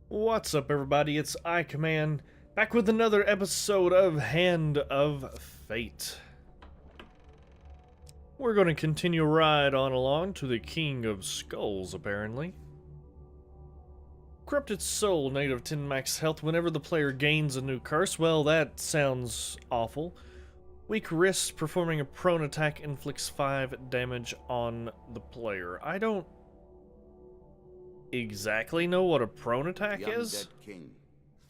What's up, everybody? It's iCommand, back with another episode of Hand of Fate. We're going to continue right on along to the King of Skulls, apparently. Corrupted Soul, negative 10 max health whenever the player gains a new curse. Well, that sounds awful. Weak wrist, performing a prone attack inflicts 5 damage on the player. I don't exactly know what a prone attack The is. undead king.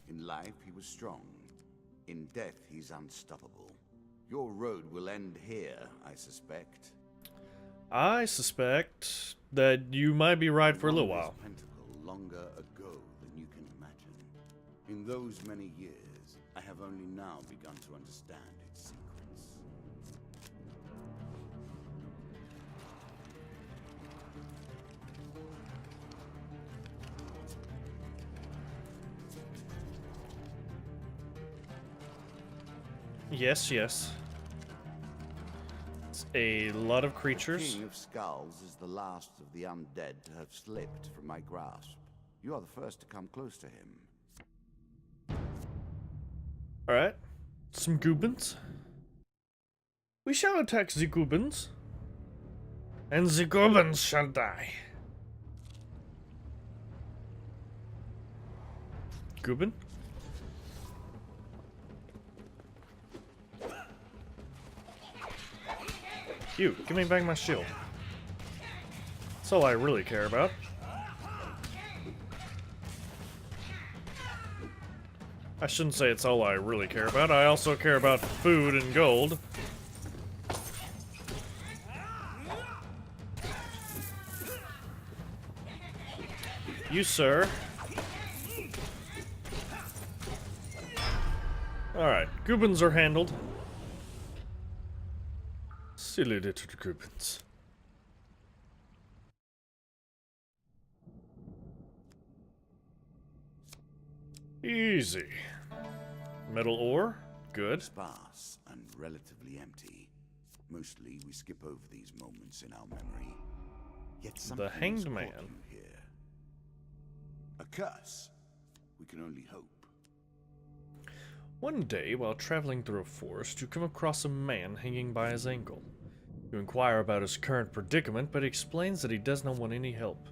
In life, he was strong. In death, he's unstoppable. Your road will end here, I suspect. I suspect that you might be right for a little while. Pentacle longer ago than you can imagine. In those many years, I have only now begun to understand its secrets. Yes, yes. It's a lot of creatures. The King of Skulls is the last of the undead to have slipped from my grasp. You are the first to come close to him. Alright. Some goobins. We shall attack the goobins. And the goobins shall die. Goobin? You, give me back my shield. That's all I really care about. I shouldn't say it's all I really care about. I also care about food and gold. You, sir. Alright, goobins are handled. Silly little goobins. Easy. Metal ore, good. Sparse and relatively empty. Mostly we skip over these moments in our memory. Yet something The Hanged has caught Man. you here. A curse. We can only hope. One day, while traveling through a forest, you come across a man hanging by his ankle. You inquire about his current predicament, but he explains that he does not want any help.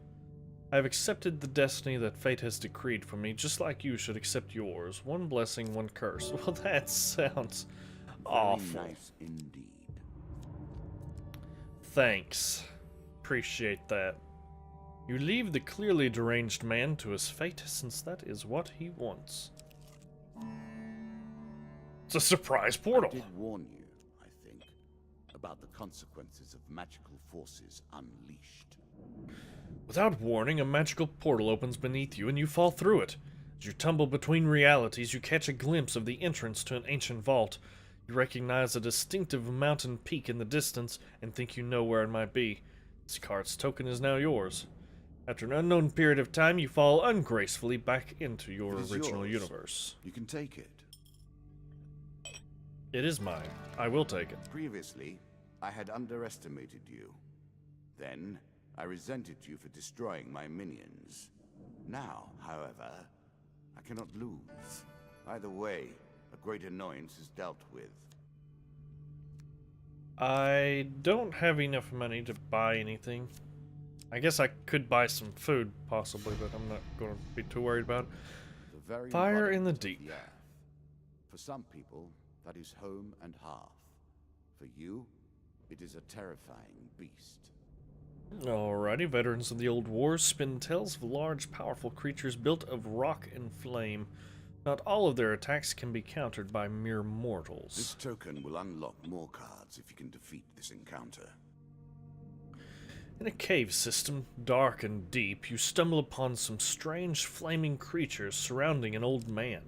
I have accepted the destiny that fate has decreed for me, just like you should accept yours. One blessing, one curse. Well, that sounds awful. Very nice indeed. Thanks. Appreciate that. You leave the clearly deranged man to his fate, since that is what he wants. It's a surprise portal. I did warn you, I think, about the consequences of magical forces unleashed. Without warning, a magical portal opens beneath you and you fall through it. As you tumble between realities, you catch a glimpse of the entrance to an ancient vault. You recognize a distinctive mountain peak in the distance and think you know where it might be. This card's token is now yours. After an unknown period of time, you fall ungracefully back into your It is original yours. universe. You can take it. It is mine. I will take it. Previously, I had underestimated you. Then, I resented you for destroying my minions. Now, however, I cannot lose. Either way, a great annoyance is dealt with. I don't have enough money to buy anything. I guess I could buy some food, possibly, but I'm not going to be too worried about it. The very Fire in the embodiment of deep. earth. For some people, that is home and hearth. For you, it is a terrifying beast. Alrighty, veterans of the old wars spin tales of large, powerful creatures built of rock and flame. Not all of their attacks can be countered by mere mortals. This token will unlock more cards if you can defeat this encounter. In a cave system, dark and deep, you stumble upon some strange flaming creatures surrounding an old man.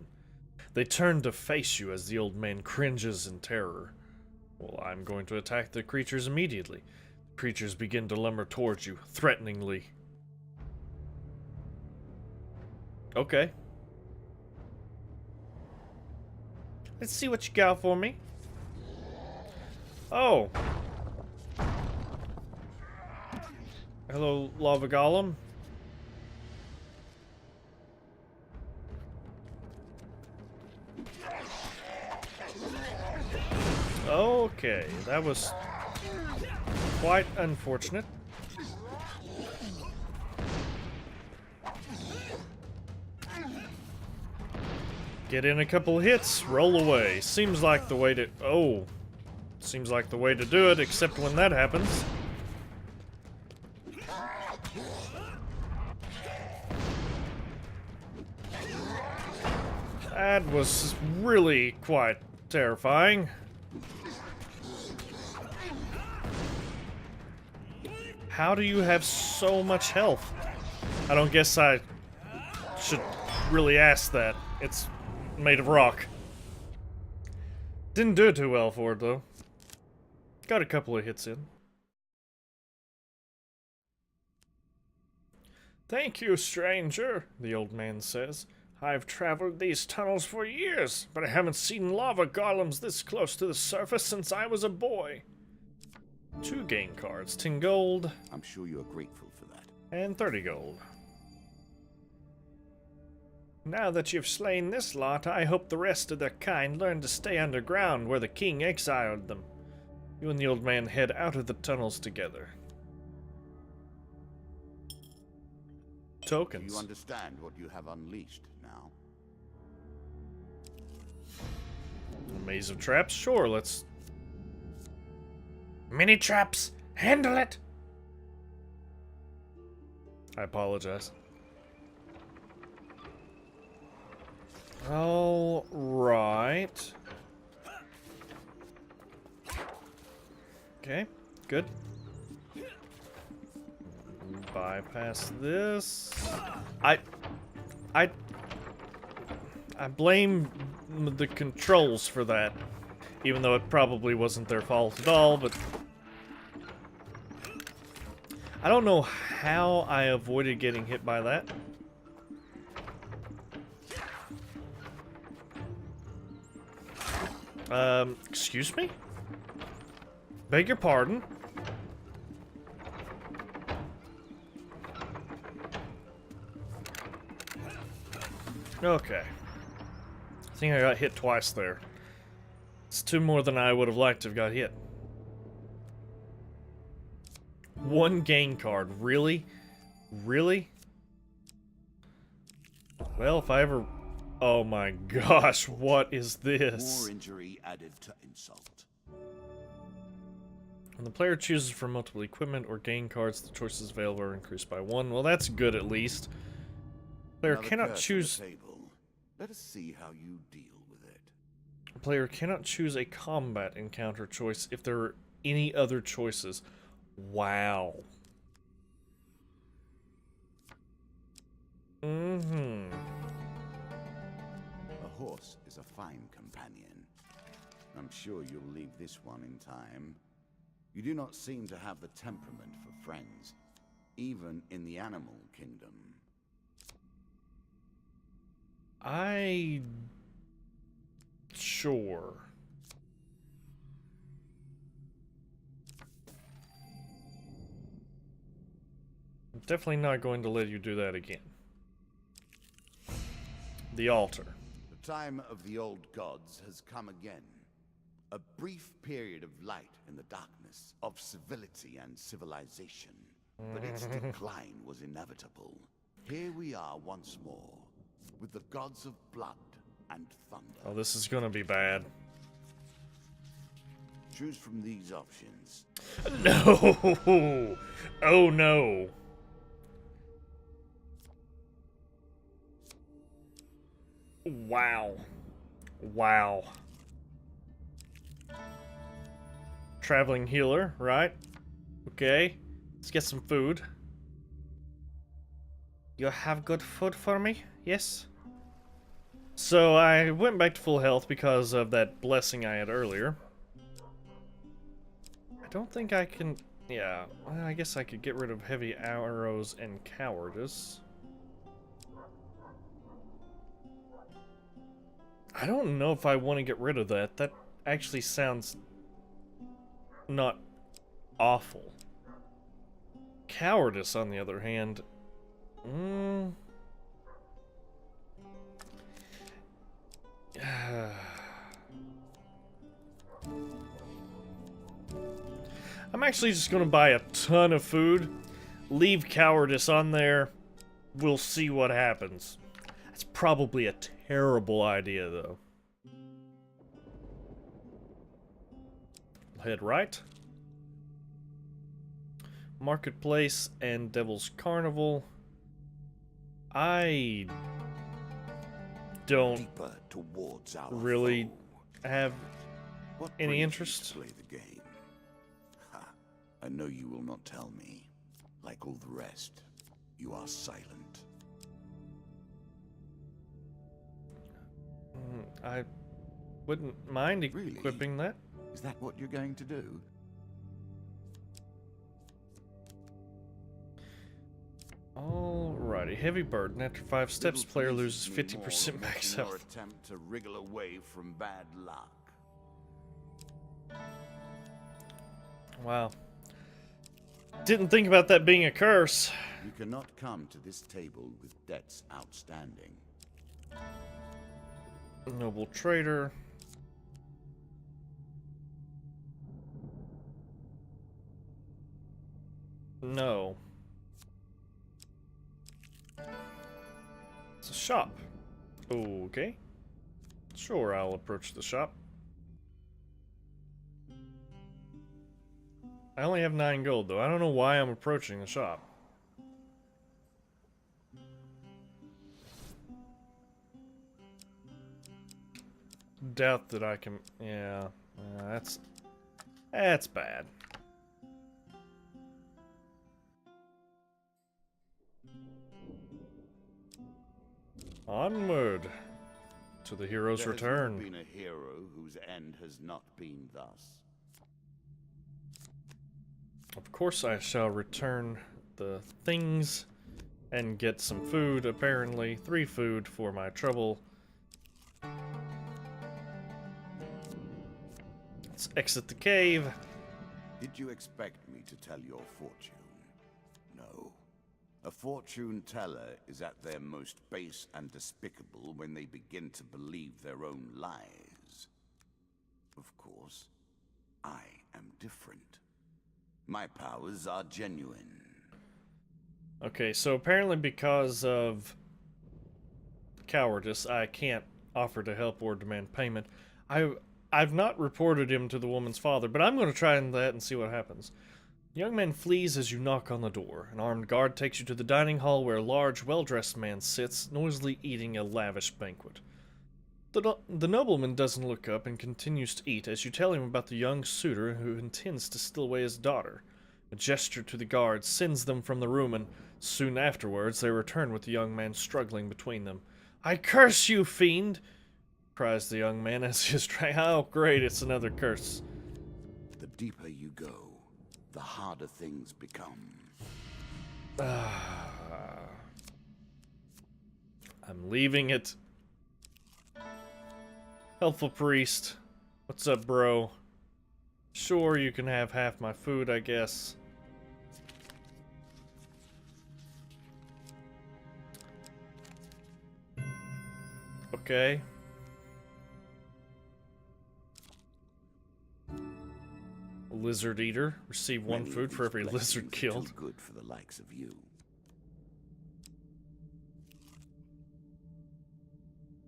They turn to face you as the old man cringes in terror. Well, I'm going to attack the creatures immediately. The creatures begin to lumber towards you, threateningly. Okay. Let's see what you got for me. Oh. Hello, Lava Golem. Okay, that was quite unfortunate. Get in a couple hits, roll away. Seems like the way to... Oh. Seems like the way to do it, except when that happens. That was really quite terrifying. How do you have so much health? I don't guess I should really ask that. It's made of rock. Didn't do too well for it, though. Got a couple of hits in. Thank you, stranger, the old man says. I've traveled these tunnels for years, but I haven't seen lava golems this close to the surface since I was a boy. 2 game cards, 10 gold. I'm sure you're grateful for that. And 30 gold. Now that you've slain this lot, I hope the rest of their kind learn to stay underground where the king exiled them. You and the old man head out of the tunnels together. Tokens. Do you understand what you have unleashed now? A maze of traps? Sure, let's... Mini traps! Handle it! I apologize. All right. Okay, good. Bypass this. I blame the controls for that, even though it probably wasn't their fault at all, but I don't know how I avoided getting hit by that. Excuse me? Beg your pardon? Okay. I think I got hit twice there. It's 2 more than I would have liked to have got hit. 1 game card, really? Really? Well, if I ever... Oh my gosh, what is this? More injury added to insult. When the player chooses from multiple equipment or game cards, the choices available are increased by 1. Well, that's good at least. Player Another cannot curse on choose... the table. Let us see how you deal with it. A player cannot choose a combat encounter choice if there are any other choices. Wow. Mm-hmm. A horse is a fine companion. I'm sure you'll leave this one in time. You do not seem to have the temperament for friends, even in the animal kingdom. Sure. I'm definitely not going to let you do that again. The altar. The time of the old gods has come again. A brief period of light in the darkness, of civility and civilization. But its decline was inevitable. Here we are once more, with the gods of blood and thunder. Oh, this is gonna be bad. Choose from these options. No! Oh no. Wow. Wow. Traveling healer, right? Okay. Let's get some food. You have good food for me? Yes? So I went back to full health because of that blessing I had earlier. I don't think I can... Yeah, well, I guess I could get rid of heavy arrows and cowardice. I don't know if I want to get rid of that. That actually sounds not awful. Cowardice, on the other hand... actually just going to buy a ton of food, leave cowardice on there. We'll see what happens. That's probably a terrible idea, though. Head right. Marketplace and Devil's Carnival. I don't really have any interest. Play the game. Ha. I know you will not tell me. Like all the rest, you are silent. I wouldn't mind equipping that. Is that what you're going to do? Alrighty, heavy burden. After 5 steps, player loses 50% max health. Attempt to wriggle away from bad luck. Wow. Didn't think about that being a curse. You cannot come to this table with debts outstanding. Noble trader. No. It's a shop. Okay. Sure, I'll approach the shop. I only have 9 gold, though. I don't know why I'm approaching the shop. Doubt that I can... Yeah. That's bad. Onward to the hero's return. There has not been a hero whose end has not been thus. Of course I shall return the things and get some food, apparently. 3 food for my trouble. Let's exit the cave. Did you expect me to tell your fortune? No. A fortune teller is at their most base and despicable when they begin to believe their own lies. Of course, I am different. My powers are genuine. Okay, so apparently because of cowardice, I can't offer to help or demand payment. I've not reported him to the woman's father, but I'm going to try that and see what happens. The young man flees as you knock on the door. An armed guard takes you to the dining hall where a large, well-dressed man sits, noisily eating a lavish banquet. The nobleman doesn't look up and continues to eat as you tell him about the young suitor who intends to steal away his daughter. A gesture to the guards sends them from the room, and soon afterwards they return with the young man struggling between them. "I curse you, fiend!" cries the young man as he is trying. Oh, great, it's another curse. The deeper you go, the harder things become. I'm leaving it. Helpful priest. What's up, bro? Sure, you can have half my food, I guess. Okay. Lizard eater. Receive 1 Many food of for these every blessings lizard are killed. too good for the likes of you.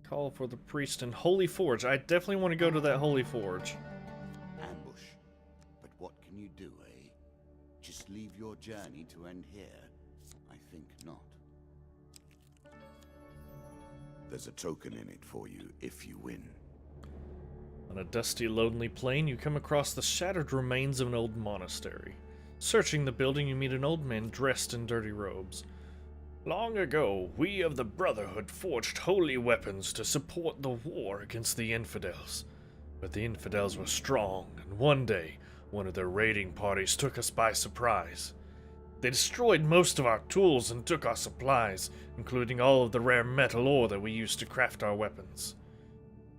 Call for the priest in Holy Forge. I definitely want to go to that Holy Forge. Ambush. But what can you do, eh? Just leave your journey to end here? I think not. There's a token in it for you if you win. On a dusty, lonely plain, you come across the shattered remains of an old monastery. Searching the building, you meet an old man dressed in dirty robes. "Long ago, we of the Brotherhood forged holy weapons to support the war against the infidels. But the infidels were strong, and one day, one of their raiding parties took us by surprise. They destroyed most of our tools and took our supplies, including all of the rare metal ore that we used to craft our weapons.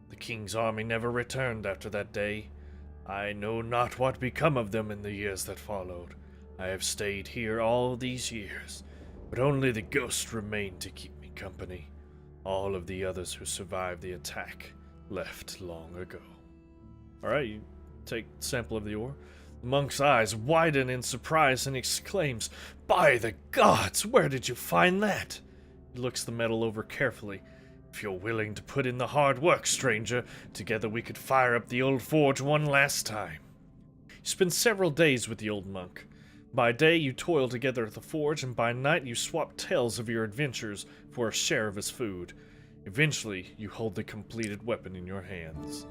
The king's army never returned after that day. I know not what become of them in the years that followed. I have stayed here all these years, but only the ghost remained to keep me company. All of the others who survived the attack left long ago." Alright, you take sample of the ore. The monk's eyes widen in surprise and exclaims, "By the gods, where did you find that?" He looks the metal over carefully. "If you're willing to put in the hard work, stranger, together we could fire up the old forge one last time." You spend several days with the old monk. By day you toil together at the forge, and by night you swap tales of your adventures for a share of his food. Eventually, you hold the completed weapon in your hands.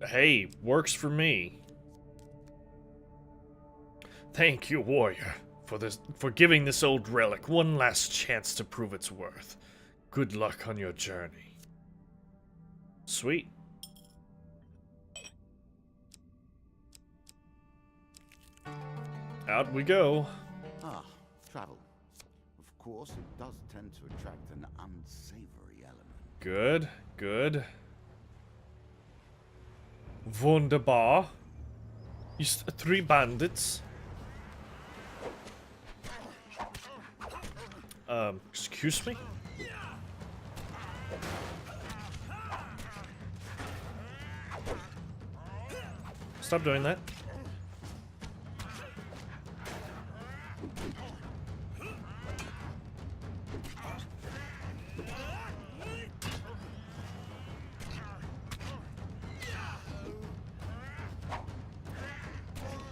Hey, works for me. Thank you, warrior, for giving this old relic one last chance to prove its worth. Good luck on your journey. Sweet. Out we go. Ah, travel. Of course, it does tend to attract an unsavory element. Good, good. Wunderbar. Just 3 bandits. Excuse me? Stop doing that.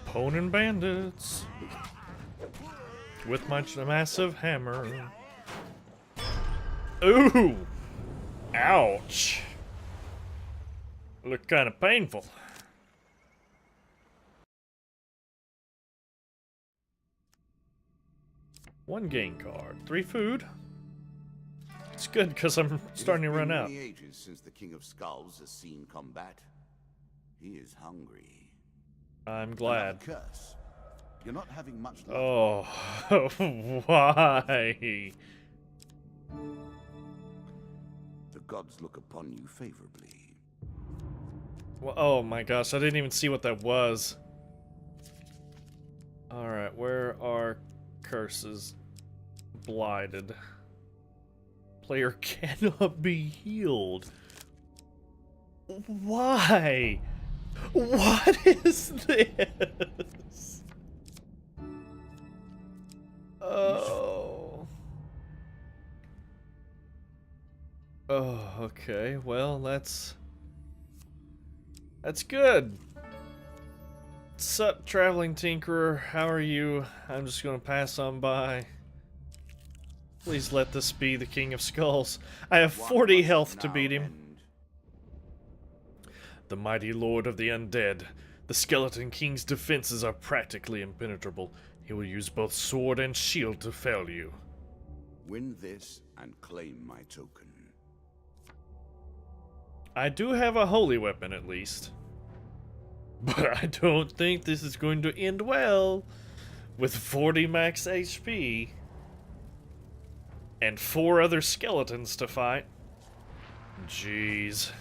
Ponin bandits. With my massive hammer. Ooh! Ouch! Look kind of painful. One game card, 3 food. It's good because I'm starting to run out. It has been many ages since the King of Skulls has seen combat. He is hungry. I'm glad. Curse. You're not having much luck. Oh, why? The gods look upon you favorably. Well, oh my gosh, I didn't even see what that was. Alright, where are curses? Blighted. Player cannot be healed. Why? What is this? Oh. Oh, okay. Well, that's good. Sup, traveling tinkerer? How are you? I'm just gonna pass on by. Please let this be the King of Skulls. I have 40 health to beat him. The mighty lord of the undead. The Skeleton King's defenses are practically impenetrable. He will use both sword and shield to fell you. Win this and claim my token. I do have a holy weapon at least. But I don't think this is going to end well. With 40 max HP. And 4 other skeletons to fight. Jeez.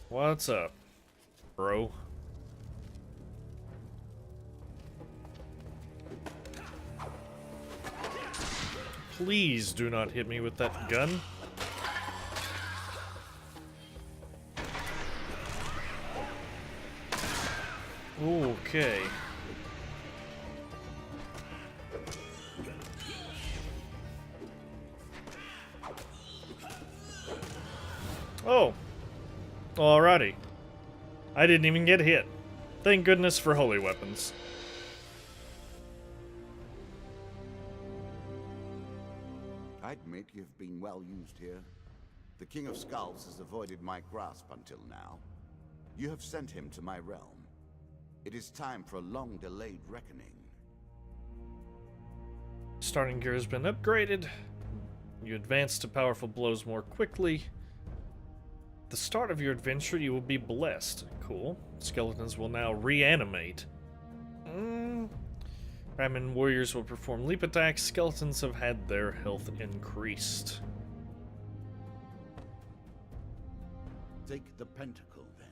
What's up, bro? Please do not hit me with that gun. Okay. Oh. Alrighty. I didn't even get hit. Thank goodness for holy weapons. I admit you've been well used here. The King of Skulls has avoided my grasp until now. You have sent him to my realm. It is time for a long-delayed reckoning. Starting gear has been upgraded. You advance to powerful blows more quickly. At the start of your adventure, you will be blessed. Cool. Skeletons will now reanimate. Ramen warriors will perform leap attacks. Skeletons have had their health increased. Take the pentacle, then.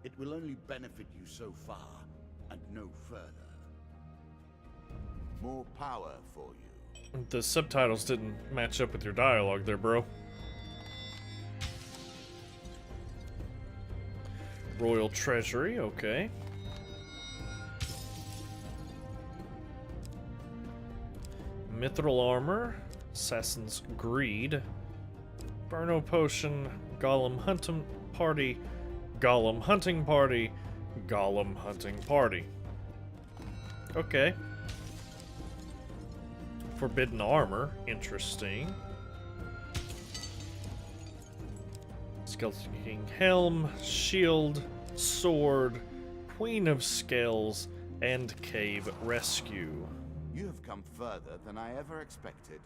It will only benefit you so far, and no further. More power for you. The subtitles didn't match up with your dialogue there, bro. Royal Treasury, okay. Mithril Armor, Assassin's Greed, Burno Potion, Golem Hunting Party, Golem Hunting Party, Golem Hunting Party. Okay. Forbidden Armor, interesting. Skeleton King Helm, Shield, Sword, Queen of Scales, and Cave Rescue. You have come further than I ever expected.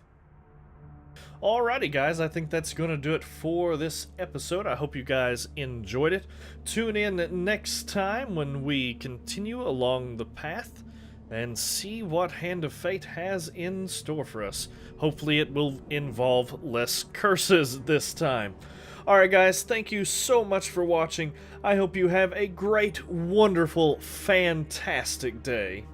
Alrighty guys, I think that's going to do it for this episode. I hope you guys enjoyed it. Tune in next time when we continue along the path and see what Hand of Fate has in store for us. Hopefully it will involve less curses this time. Alright guys, thank you so much for watching. I hope you have a great, wonderful, fantastic day.